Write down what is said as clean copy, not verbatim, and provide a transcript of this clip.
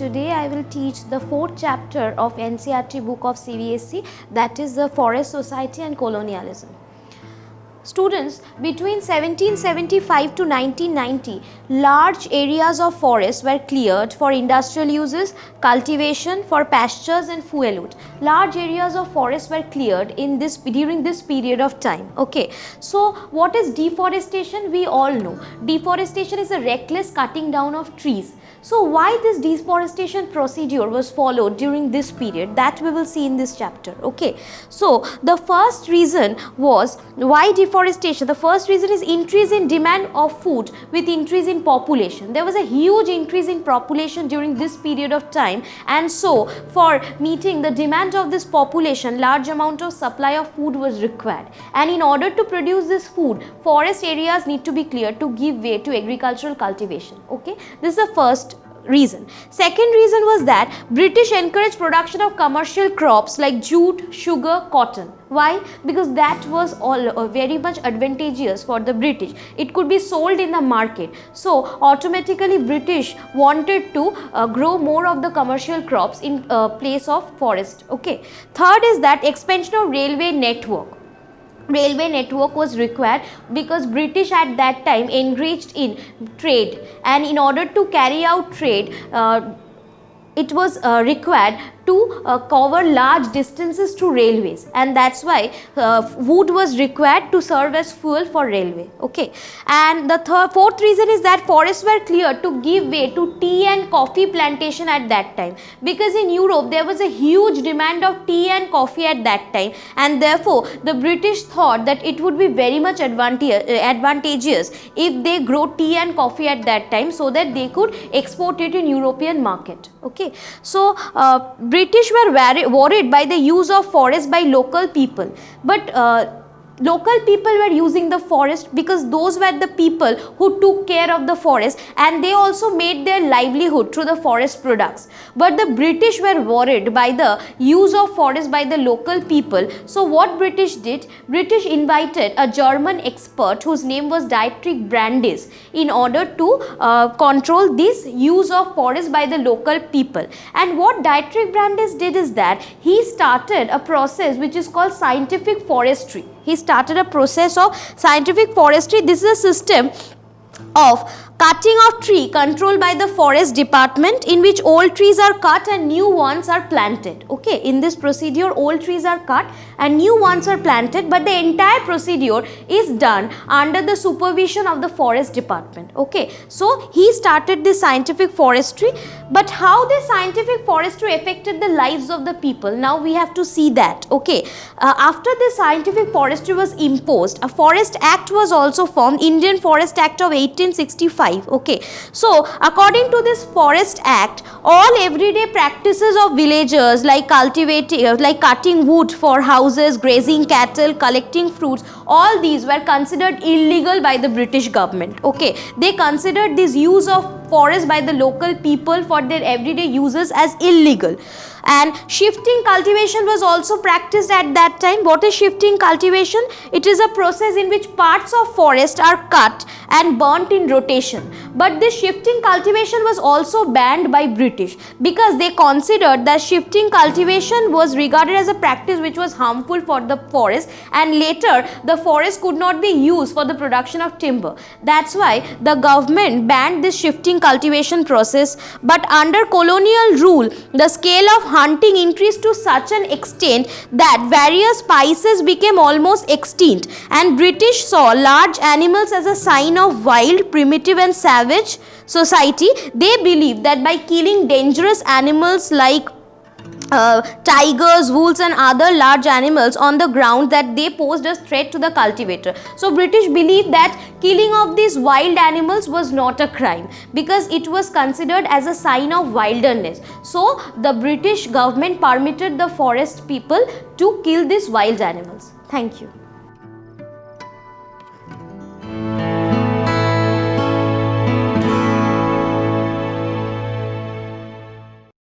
today I will teach the 4th chapter of NCERT book of CBSE, that is the Forest Society and Colonialism. Students, between 1775 to 1990, large areas of forests were cleared for industrial uses, cultivation, for pastures and fuelwood. Large areas of forests were cleared during this period of time. Okay, so what is deforestation? We all know. Deforestation is a reckless cutting down of trees. So why this deforestation procedure was followed during this period, that we will see in this chapter. Okay, so the first reason was why deforestation. The first reason is increase in demand of food with increase in population. There was a huge increase in population during this period of time, and so for meeting the demand of this population, large amount of supply of food was required, and in order to produce this food, forest areas need to be cleared to give way to agricultural cultivation. Okay, this is the first reason. Second reason was that British encouraged production of commercial crops like jute, sugar, cotton. Why? Because that was all very much advantageous for the British. It could be sold in the market. So automatically British wanted to grow more of the commercial crops in place of forest. Okay. Third is that expansion of railway network. Railway network was required because British at that time engaged in trade, and in order to carry out trade it was required to cover large distances through railways, and that's why wood was required to serve as fuel for railway. Okay, and the fourth reason is that forests were cleared to give way to tea and coffee plantation at that time, because in Europe there was a huge demand of tea and coffee at that time, and therefore the British thought that it would be very much advantageous if they grow tea and coffee at that time, so that they could export it in European market. Okay, so British were worried by the use of forest by local people, but local people were using the forest because those were the people who took care of the forest, and they also made their livelihood through the forest products. But the British were worried by the use of forest by the local people. So what British did? British invited a German expert whose name was Dietrich Brandis in order to control this use of forest by the local people. And what Dietrich Brandis did is that he started a process which is called scientific forestry. He started a process of scientific forestry. This is a system of cutting of tree controlled by the forest department, in which old trees are cut and new ones are planted. Okay, in this procedure old trees are cut and new ones are planted, but the entire procedure is done under the supervision of the forest department. Okay, so he started this scientific forestry, but how this scientific forestry affected the lives of the people, now we have to see that. Okay, after this scientific forestry was imposed, a Forest Act was also formed, Indian Forest Act of 1865. Okay, so according to this Forest Act, all everyday practices of villagers like cultivating, like cutting wood for houses, grazing cattle, collecting fruits, all these were considered illegal by the British government. Okay, they considered this use of forest by the local people for their everyday uses as illegal. And shifting cultivation was also practiced at that time. What is shifting cultivation? It is a process in which parts of forest are cut and burnt in rotation. But this shifting cultivation was also banned by British because they considered that shifting cultivation was regarded as a practice which was harmful for the forest, and later the forest could not be used for the production of timber. That's why the government banned this shifting cultivation process. But under colonial rule, the scale of hunting increased to such an extent that various species became almost extinct, and British saw large animals as a sign of wild, primitive and savage society. They believed that by killing dangerous animals like tigers, wolves and other large animals on the ground, that they posed a threat to the cultivator. So British believed that killing of these wild animals was not a crime because it was considered as a sign of wilderness. So the British government permitted the forest people to kill these wild animals. Thank you.